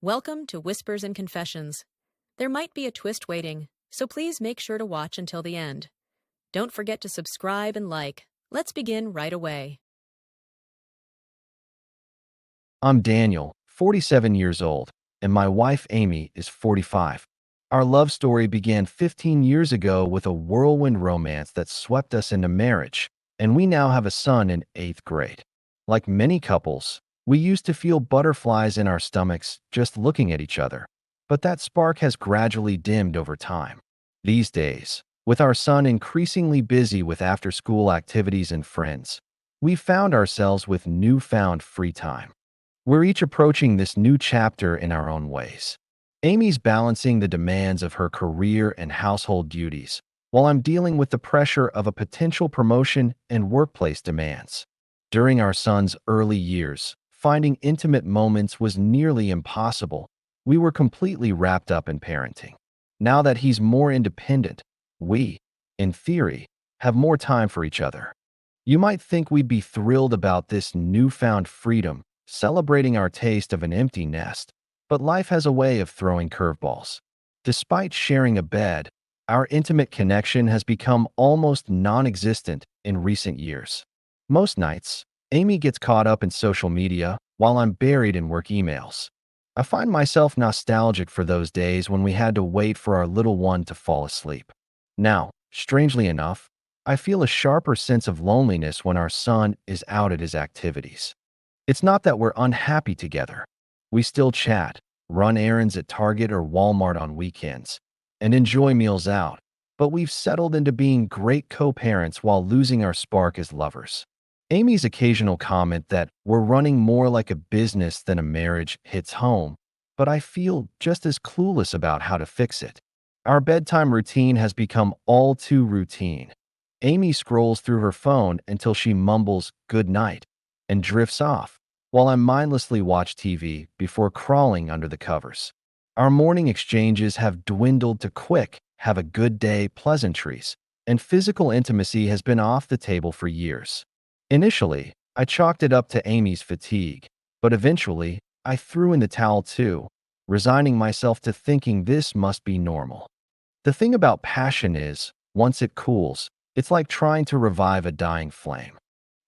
Welcome to Whispers and Confessions. There might be a twist waiting, so please make sure to watch until the end. Don't forget to subscribe and like. Let's begin right away. I'm Daniel, 47 years old, and my wife Amy is 45. Our love story began 15 years ago with a whirlwind romance that swept us into marriage, and we now have a son in 8th grade. Like many couples, we used to feel butterflies in our stomachs just looking at each other, but that spark has gradually dimmed over time. These days, with our son increasingly busy with after-school activities and friends, we found ourselves with newfound free time. We're each approaching this new chapter in our own ways. Amy's balancing the demands of her career and household duties, while I'm dealing with the pressure of a potential promotion and workplace demands. During our son's early years, finding intimate moments was nearly impossible. We were completely wrapped up in parenting. Now that he's more independent, we, in theory, have more time for each other. You might think we'd be thrilled about this newfound freedom, celebrating our taste of an empty nest, but life has a way of throwing curveballs. Despite sharing a bed, our intimate connection has become almost non-existent in recent years. Most nights, Amy gets caught up in social media while I'm buried in work emails. I find myself nostalgic for those days when we had to wait for our little one to fall asleep. Now, strangely enough, I feel a sharper sense of loneliness when our son is out at his activities. It's not that we're unhappy together. We still chat, run errands at Target or Walmart on weekends, and enjoy meals out, but we've settled into being great co-parents while losing our spark as lovers. Amy's occasional comment that we're running more like a business than a marriage hits home, but I feel just as clueless about how to fix it. Our bedtime routine has become all too routine. Amy scrolls through her phone until she mumbles "good night" and drifts off, while I mindlessly watch TV before crawling under the covers. Our morning exchanges have dwindled to quick, have a good day pleasantries, and physical intimacy has been off the table for years. Initially, I chalked it up to Amy's fatigue, but eventually, I threw in the towel too, resigning myself to thinking this must be normal. The thing about passion is, once it cools, it's like trying to revive a dying flame.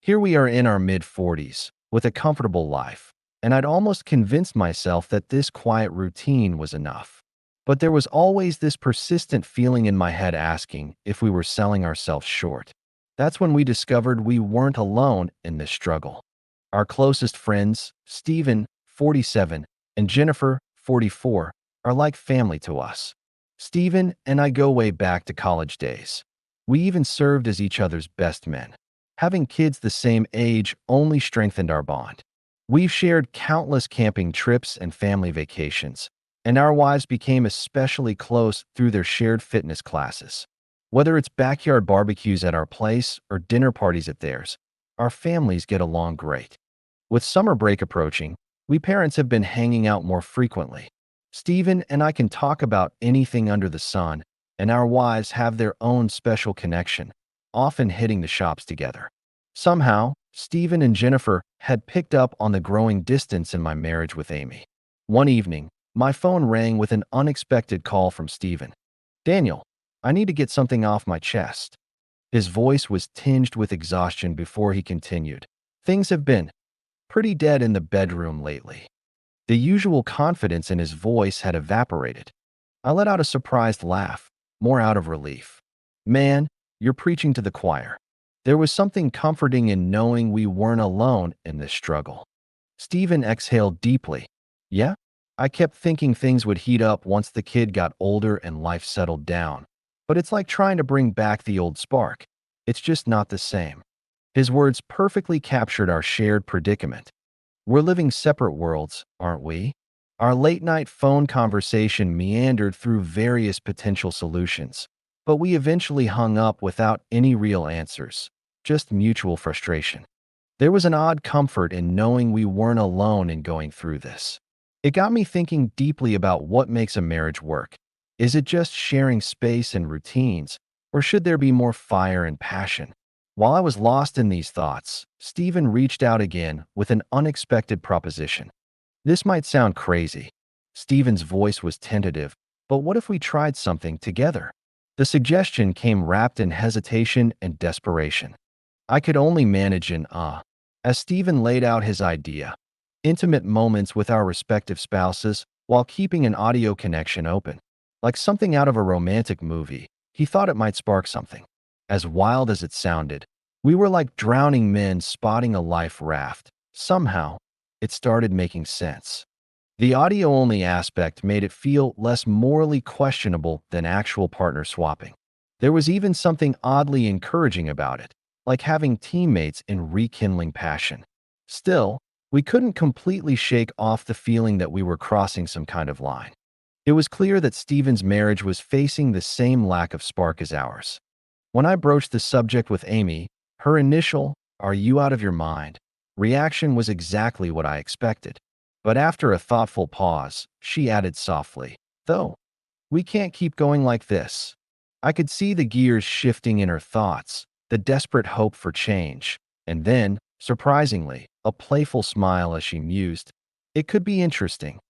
Here we are in our mid-40s, with a comfortable life, and I'd almost convinced myself that this quiet routine was enough. But there was always this persistent feeling in my head asking if we were selling ourselves short. That's when we discovered we weren't alone in this struggle. Our closest friends, Stephen, 47, and Jennifer, 44, are like family to us. Stephen and I go way back to college days. We even served as each other's best men. Having kids the same age only strengthened our bond. We've shared countless camping trips and family vacations, and our wives became especially close through their shared fitness classes. Whether it's backyard barbecues at our place or dinner parties at theirs, our families get along great. With summer break approaching, we parents have been hanging out more frequently. Stephen and I can talk about anything under the sun, and our wives have their own special connection, often hitting the shops together. Somehow, Stephen and Jennifer had picked up on the growing distance in my marriage with Amy. One evening, my phone rang with an unexpected call from Stephen. "Daniel, I need to get something off my chest." His voice was tinged with exhaustion before he continued. "Things have been pretty dead in the bedroom lately." The usual confidence in his voice had evaporated. I let out a surprised laugh, more out of relief. "Man, you're preaching to the choir." There was something comforting in knowing we weren't alone in this struggle. Stephen exhaled deeply. "Yeah? I kept thinking things would heat up once the kid got older and life settled down. But it's like trying to bring back the old spark. It's just not the same." His words perfectly captured our shared predicament. We're living separate worlds, aren't we? Our late-night phone conversation meandered through various potential solutions, but we eventually hung up without any real answers, just mutual frustration. There was an odd comfort in knowing we weren't alone in going through this. It got me thinking deeply about what makes a marriage work. Is it just sharing space and routines, or should there be more fire and passion? While I was lost in these thoughts, Stephen reached out again with an unexpected proposition. This might sound crazy, Stephen's voice was tentative. But what if we tried something together? The suggestion came wrapped in hesitation and desperation. I could only manage an as Stephen laid out his idea. Intimate moments with our respective spouses while keeping an audio connection open. Like something out of a romantic movie, he thought it might spark something. As wild as it sounded, we were like drowning men spotting a life raft. Somehow, it started making sense. The audio-only aspect made it feel less morally questionable than actual partner swapping. There was even something oddly encouraging about it, like having teammates in rekindling passion. Still, we couldn't completely shake off the feeling that we were crossing some kind of line. It was clear that Stephen's marriage was facing the same lack of spark as ours. When I broached the subject with Amy, her initial, "Are you out of your mind?" reaction was exactly what I expected. But after a thoughtful pause, she added softly, "Though, we can't keep going like this." I could see the gears shifting in her thoughts, the desperate hope for change, and then, surprisingly, a playful smile as she mused, "It could be interesting."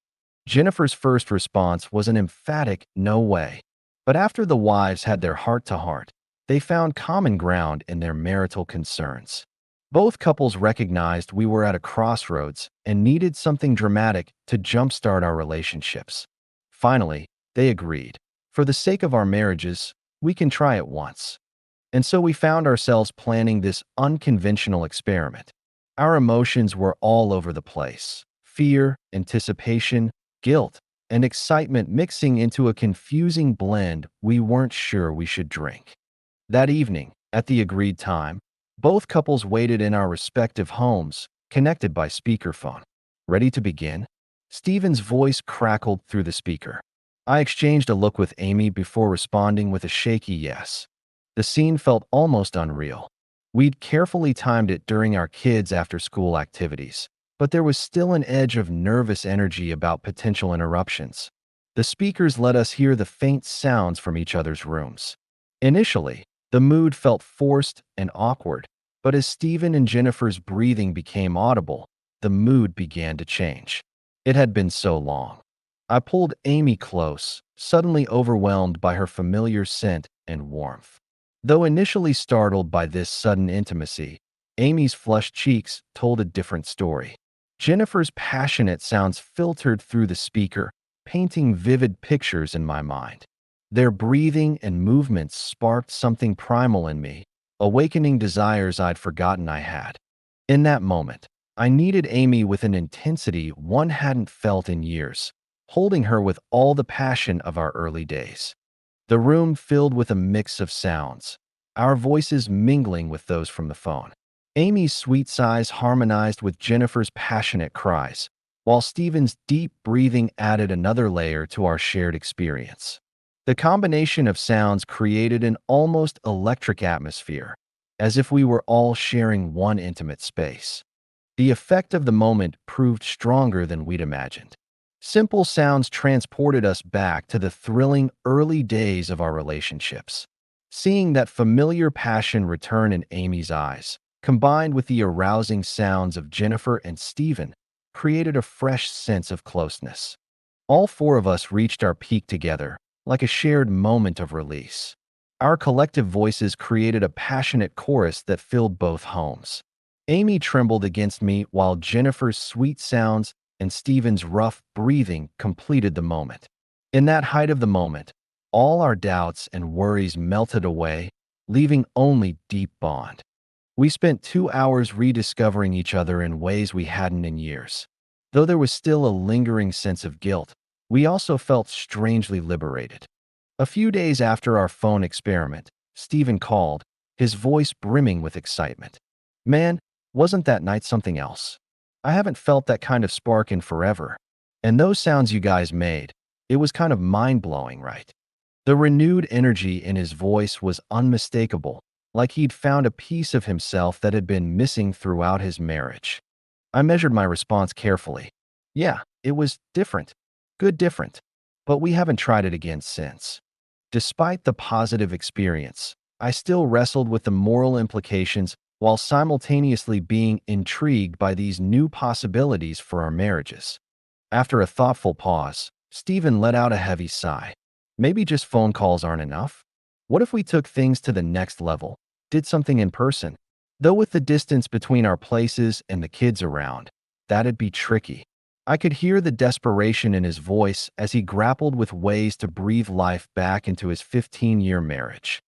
Jennifer's first response was an emphatic "no way." But after the wives had their heart-to-heart, they found common ground in their marital concerns. Both couples recognized we were at a crossroads and needed something dramatic to jumpstart our relationships. Finally, they agreed. For the sake of our marriages, we can try it once. And so we found ourselves planning this unconventional experiment. Our emotions were all over the place. Fear, anticipation, guilt, and excitement mixing into a confusing blend we weren't sure we should drink. That evening, at the agreed time, both couples waited in our respective homes, connected by speakerphone. Ready to begin? Stephen's voice crackled through the speaker. I exchanged a look with Amy before responding with a shaky yes. The scene felt almost unreal. We'd carefully timed it during our kids' after-school activities, but there was still an edge of nervous energy about potential interruptions. The speakers let us hear the faint sounds from each other's rooms. Initially, the mood felt forced and awkward, but as Stephen and Jennifer's breathing became audible, the mood began to change. It had been so long. I pulled Amy close, suddenly overwhelmed by her familiar scent and warmth. Though initially startled by this sudden intimacy, Amy's flushed cheeks told a different story. Jennifer's passionate sounds filtered through the speaker, painting vivid pictures in my mind. Their breathing and movements sparked something primal in me, awakening desires I'd forgotten I had. In that moment, I needed Amy with an intensity one hadn't felt in years, holding her with all the passion of our early days. The room filled with a mix of sounds, our voices mingling with those from the phone. Amy's sweet sighs harmonized with Jennifer's passionate cries, while Stephen's deep breathing added another layer to our shared experience. The combination of sounds created an almost electric atmosphere, as if we were all sharing one intimate space. The effect of the moment proved stronger than we'd imagined. Simple sounds transported us back to the thrilling early days of our relationships. Seeing that familiar passion return in Amy's eyes, combined with the arousing sounds of Jennifer and Stephen, created a fresh sense of closeness. All four of us reached our peak together, like a shared moment of release. Our collective voices created a passionate chorus that filled both homes. Amy trembled against me while Jennifer's sweet sounds and Stephen's rough breathing completed the moment. In that height of the moment, all our doubts and worries melted away, leaving only deep bond. We spent 2 hours rediscovering each other in ways we hadn't in years. Though there was still a lingering sense of guilt, we also felt strangely liberated. A few days after our phone experiment, Stephen called, his voice brimming with excitement. "Man, wasn't that night something else? I haven't felt that kind of spark in forever. And those sounds you guys made, it was kind of mind-blowing, right?" The renewed energy in his voice was unmistakable, like he'd found a piece of himself that had been missing throughout his marriage. I measured my response carefully. Yeah, it was different. Good different. But we haven't tried it again since. Despite the positive experience, I still wrestled with the moral implications while simultaneously being intrigued by these new possibilities for our marriages. After a thoughtful pause, Stephen let out a heavy sigh. Maybe just phone calls aren't enough? What if we took things to the next level, did something in person? Though with the distance between our places and the kids around, that'd be tricky. I could hear the desperation in his voice as he grappled with ways to breathe life back into his 15-year marriage.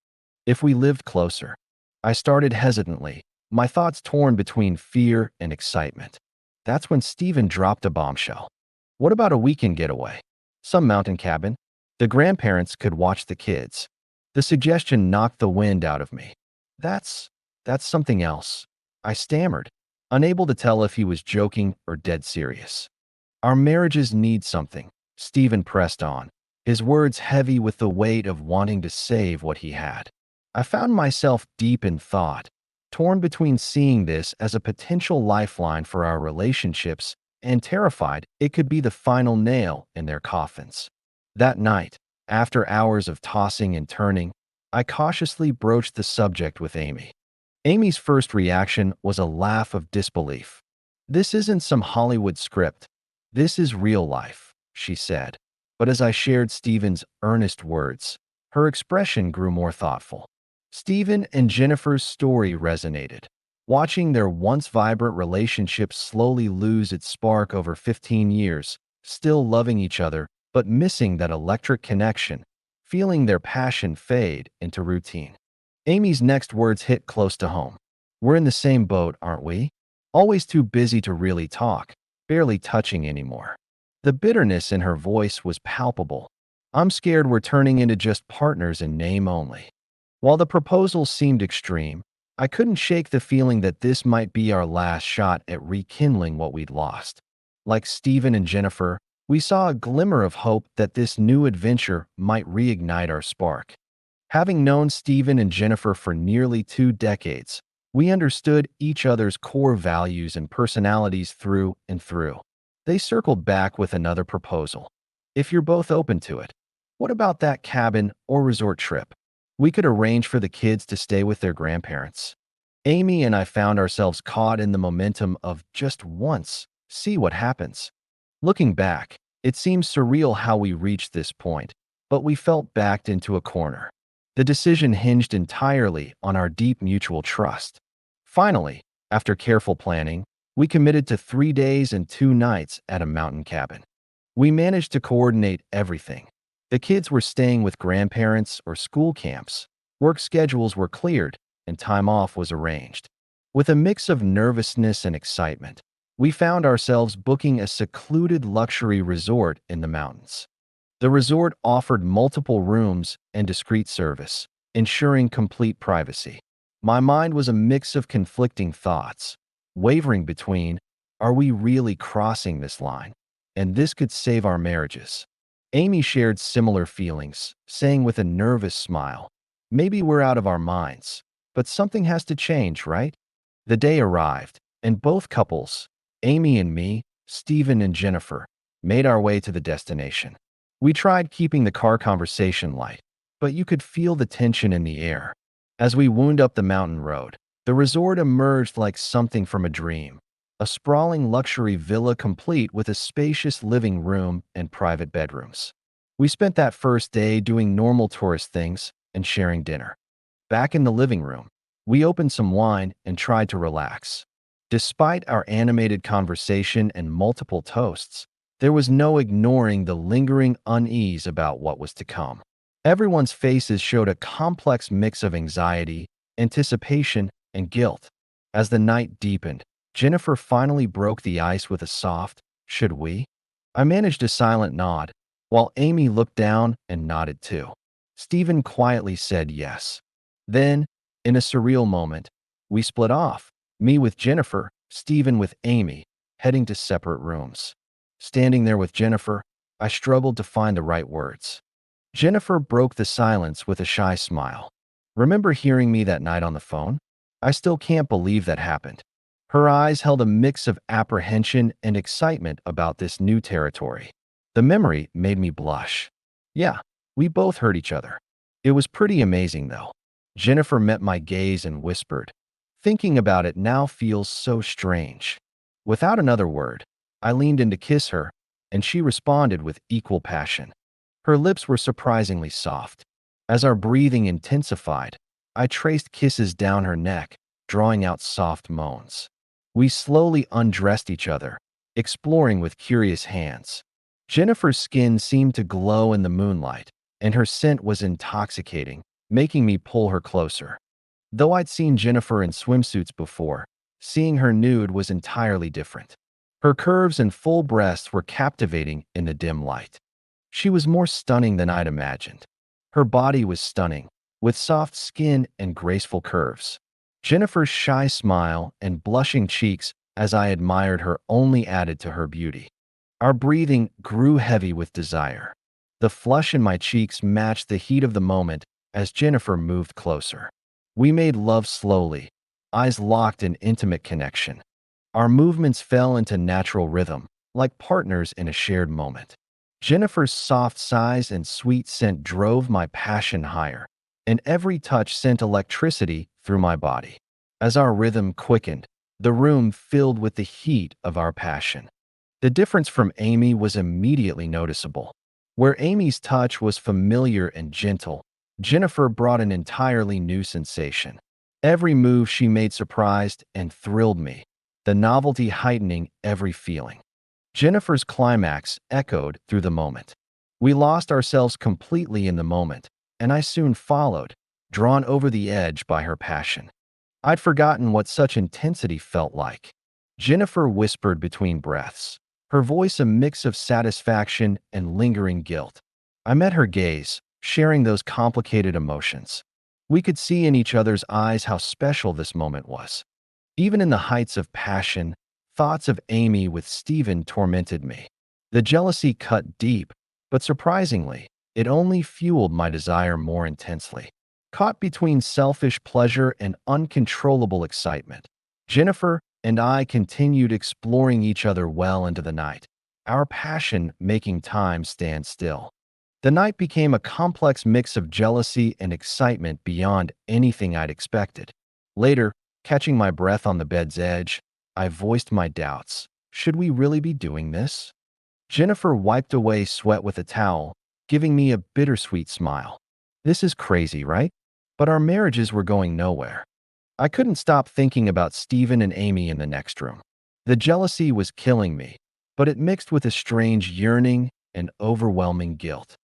If we lived closer, I started hesitantly, my thoughts torn between fear and excitement. That's when Stephen dropped a bombshell. What about a weekend getaway? Some mountain cabin? The grandparents could watch the kids. The suggestion knocked the wind out of me. That's, that's something else. I stammered, unable to tell if he was joking or dead serious. Our marriages need something, Stephen pressed on, his words heavy with the weight of wanting to save what he had. I found myself deep in thought, torn between seeing this as a potential lifeline for our relationships and terrified it could be the final nail in their coffins. That night, after hours of tossing and turning, I cautiously broached the subject with Amy. Amy's first reaction was a laugh of disbelief. "This isn't some Hollywood script. This is real life," she said. But as I shared Stephen's earnest words, her expression grew more thoughtful. Stephen and Jennifer's story resonated. Watching their once vibrant relationship slowly lose its spark over 15 years, still loving each other, but missing that electric connection, feeling their passion fade into routine. Amy's next words hit close to home. "We're in the same boat, aren't we? Always too busy to really talk, barely touching anymore." The bitterness in her voice was palpable. "I'm scared we're turning into just partners in name only." While the proposal seemed extreme, I couldn't shake the feeling that this might be our last shot at rekindling what we'd lost. Like Stephen and Jennifer, we saw a glimmer of hope that this new adventure might reignite our spark. Having known Stephen and Jennifer for nearly 2 decades, we understood each other's core values and personalities through and through. They circled back with another proposal. "If you're both open to it, what about that cabin or resort trip? We could arrange for the kids to stay with their grandparents." Amy and I found ourselves caught in the momentum of just once, see what happens. Looking back, it seems surreal how we reached this point, but we felt backed into a corner. The decision hinged entirely on our deep mutual trust. Finally, after careful planning, we committed to 3 days and 2 nights at a mountain cabin. We managed to coordinate everything. The kids were staying with grandparents or school camps. Work schedules were cleared, and time off was arranged. With a mix of nervousness and excitement, we found ourselves booking a secluded luxury resort in the mountains. The resort offered multiple rooms and discreet service, ensuring complete privacy. My mind was a mix of conflicting thoughts, wavering between, are we really crossing this line? And this could save our marriages. Amy shared similar feelings, saying with a nervous smile, "Maybe we're out of our minds, but something has to change, right?" The day arrived, and both couples, Amy and me, Stephen and Jennifer, made our way to the destination. We tried keeping the car conversation light, but you could feel the tension in the air. As we wound up the mountain road, the resort emerged like something from a dream. A sprawling luxury villa complete with a spacious living room and private bedrooms. We spent that first day doing normal tourist things and sharing dinner. Back in the living room, we opened some wine and tried to relax. Despite our animated conversation and multiple toasts, there was no ignoring the lingering unease about what was to come. Everyone's faces showed a complex mix of anxiety, anticipation, and guilt. As the night deepened, Jennifer finally broke the ice with a soft, "Should we?" I managed a silent nod, while Amy looked down and nodded too. Stephen quietly said yes. Then, in a surreal moment, we split off, me with Jennifer, Stephen with Amy, heading to separate rooms. Standing there with Jennifer, I struggled to find the right words. Jennifer broke the silence with a shy smile. "Remember hearing me that night on the phone? I still can't believe that happened." Her eyes held a mix of apprehension and excitement about this new territory. The memory made me blush. Yeah, we both heard each other. It was pretty amazing, though. Jennifer met my gaze and whispered, "Thinking about it now feels so strange." Without another word, I leaned in to kiss her, and she responded with equal passion. Her lips were surprisingly soft. As our breathing intensified, I traced kisses down her neck, drawing out soft moans. We slowly undressed each other, exploring with curious hands. Jennifer's skin seemed to glow in the moonlight, and her scent was intoxicating, making me pull her closer. Though I'd seen Jennifer in swimsuits before, seeing her nude was entirely different. Her curves and full breasts were captivating in the dim light. She was more stunning than I'd imagined. Her body was stunning, with soft skin and graceful curves. Jennifer's shy smile and blushing cheeks as I admired her only added to her beauty. Our breathing grew heavy with desire. The flush in my cheeks matched the heat of the moment as Jennifer moved closer. We made love slowly, eyes locked in intimate connection. Our movements fell into natural rhythm, like partners in a shared moment. Jennifer's soft sighs and sweet scent drove my passion higher, and every touch sent electricity through my body. As our rhythm quickened, the room filled with the heat of our passion. The difference from Amy was immediately noticeable. Where Amy's touch was familiar and gentle, Jennifer brought an entirely new sensation. Every move she made surprised and thrilled me, the novelty heightening every feeling. Jennifer's climax echoed through the moment. We lost ourselves completely in the moment, and I soon followed, drawn over the edge by her passion. I'd forgotten what such intensity felt like. Jennifer whispered between breaths, her voice a mix of satisfaction and lingering guilt. I met her gaze, sharing those complicated emotions. We could see in each other's eyes how special this moment was. Even in the heights of passion, thoughts of Amy with Stephen tormented me. The jealousy cut deep, but surprisingly, it only fueled my desire more intensely. Caught between selfish pleasure and uncontrollable excitement, Jennifer and I continued exploring each other well into the night, our passion making time stand still. The night became a complex mix of jealousy and excitement beyond anything I'd expected. Later, catching my breath on the bed's edge, I voiced my doubts. Should we really be doing this? Jennifer wiped away sweat with a towel, giving me a bittersweet smile. This is crazy, right? But our marriages were going nowhere. I couldn't stop thinking about Stephen and Amy in the next room. The jealousy was killing me, but it mixed with a strange yearning and overwhelming guilt.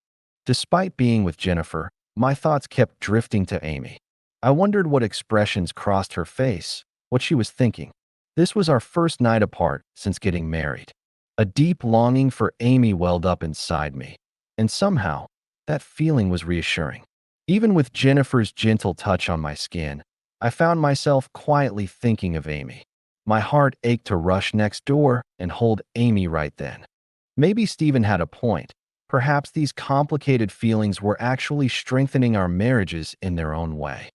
Despite being with Jennifer, my thoughts kept drifting to Amy. I wondered what expressions crossed her face, what she was thinking. This was our first night apart since getting married. A deep longing for Amy welled up inside me, and somehow, that feeling was reassuring. Even with Jennifer's gentle touch on my skin, I found myself quietly thinking of Amy. My heart ached to rush next door and hold Amy right then. Maybe Stephen had a point. Perhaps these complicated feelings were actually strengthening our marriages in their own way.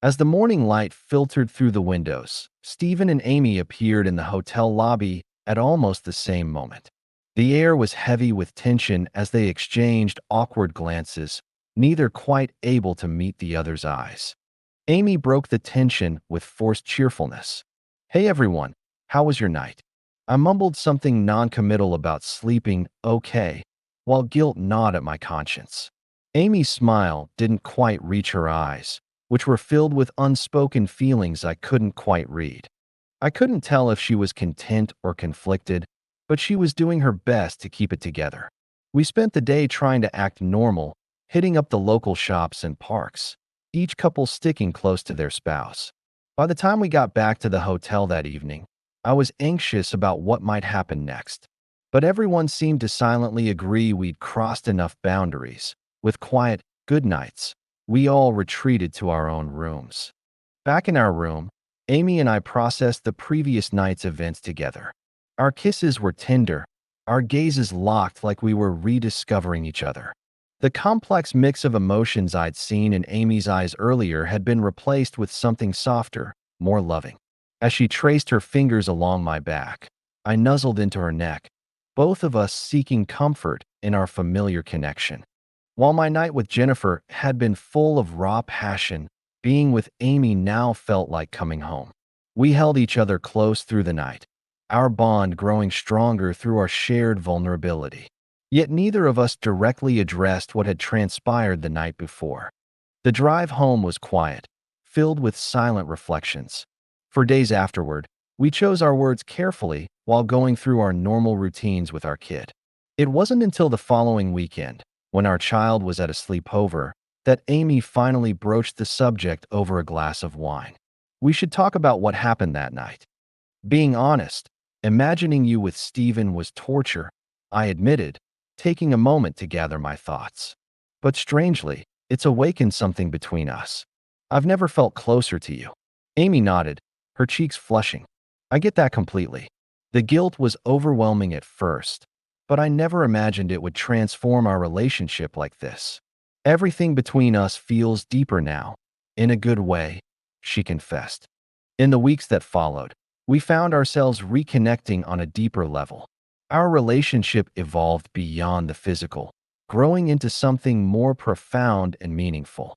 As the morning light filtered through the windows, Stephen and Amy appeared in the hotel lobby at almost the same moment. The air was heavy with tension as they exchanged awkward glances, neither quite able to meet the other's eyes. Amy broke the tension with forced cheerfulness. "Hey everyone, how was your night?" I mumbled something non-committal about sleeping okay, while guilt gnawed at my conscience. Amy's smile didn't quite reach her eyes, which were filled with unspoken feelings I couldn't quite read. I couldn't tell if she was content or conflicted, but she was doing her best to keep it together. We spent the day trying to act normal, hitting up the local shops and parks, each couple sticking close to their spouse. By the time we got back to the hotel that evening, I was anxious about what might happen next. But everyone seemed to silently agree we'd crossed enough boundaries. With quiet good nights, we all retreated to our own rooms. Back in our room, Amy and I processed the previous night's events together. Our kisses were tender, our gazes locked like we were rediscovering each other. The complex mix of emotions I'd seen in Amy's eyes earlier had been replaced with something softer, more loving. As she traced her fingers along my back, I nuzzled into her neck, both of us seeking comfort in our familiar connection. While my night with Jennifer had been full of raw passion, being with Amy now felt like coming home. We held each other close through the night, our bond growing stronger through our shared vulnerability. Yet neither of us directly addressed what had transpired the night before. The drive home was quiet, filled with silent reflections. For days afterward, we chose our words carefully while going through our normal routines with our kid. It wasn't until the following weekend, when our child was at a sleepover, that Amy finally broached the subject over a glass of wine. We should talk about what happened that night. Being honest, imagining you with Stephen was torture, I admitted, taking a moment to gather my thoughts. But strangely, it's awakened something between us. I've never felt closer to you. Amy nodded, her cheeks flushing. I get that completely. The guilt was overwhelming at first, but I never imagined it would transform our relationship like this. Everything between us feels deeper now. In a good way, she confessed. In the weeks that followed, we found ourselves reconnecting on a deeper level. Our relationship evolved beyond the physical, growing into something more profound and meaningful.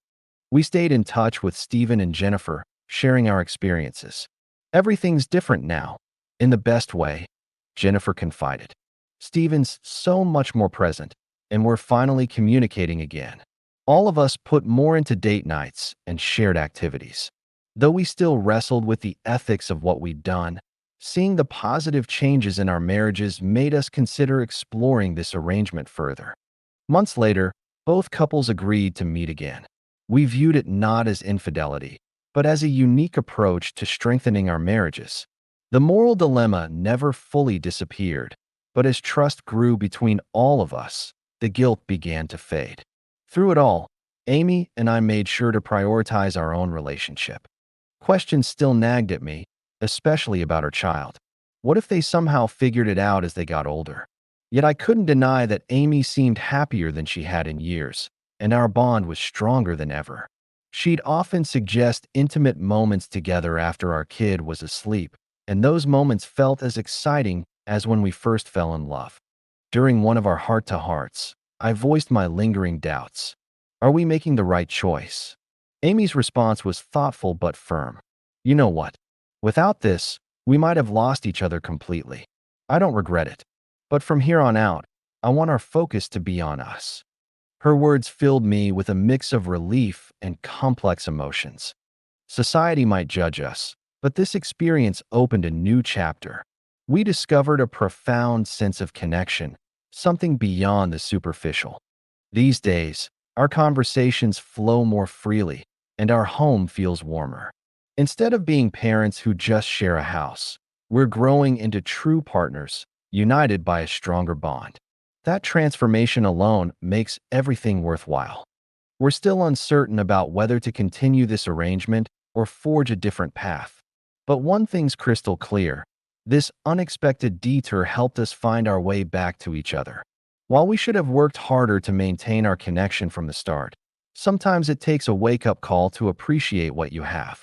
We stayed in touch with Stephen and Jennifer, sharing our experiences. Everything's different now. In the best way, Jennifer confided. Stephen's so much more present, and we're finally communicating again. All of us put more into date nights and shared activities. Though we still wrestled with the ethics of what we'd done, seeing the positive changes in our marriages made us consider exploring this arrangement further. Months later, both couples agreed to meet again. We viewed it not as infidelity, but as a unique approach to strengthening our marriages. The moral dilemma never fully disappeared, but as trust grew between all of us, the guilt began to fade. Through it all, Amy and I made sure to prioritize our own relationship. Questions still nagged at me, especially about her child. What if they somehow figured it out as they got older? Yet I couldn't deny that Amy seemed happier than she had in years, and our bond was stronger than ever. She'd often suggest intimate moments together after our kid was asleep, and those moments felt as exciting as when we first fell in love. During one of our heart-to-hearts, I voiced my lingering doubts. Are we making the right choice? Amy's response was thoughtful but firm. You know what? Without this, we might have lost each other completely. I don't regret it. But from here on out, I want our focus to be on us. Her words filled me with a mix of relief and complex emotions. Society might judge us, but this experience opened a new chapter. We discovered a profound sense of connection, something beyond the superficial. These days, our conversations flow more freely, and our home feels warmer. Instead of being parents who just share a house, we're growing into true partners, united by a stronger bond. That transformation alone makes everything worthwhile. We're still uncertain about whether to continue this arrangement or forge a different path. But one thing's crystal clear. This unexpected detour helped us find our way back to each other. While we should have worked harder to maintain our connection from the start, sometimes it takes a wake-up call to appreciate what you have.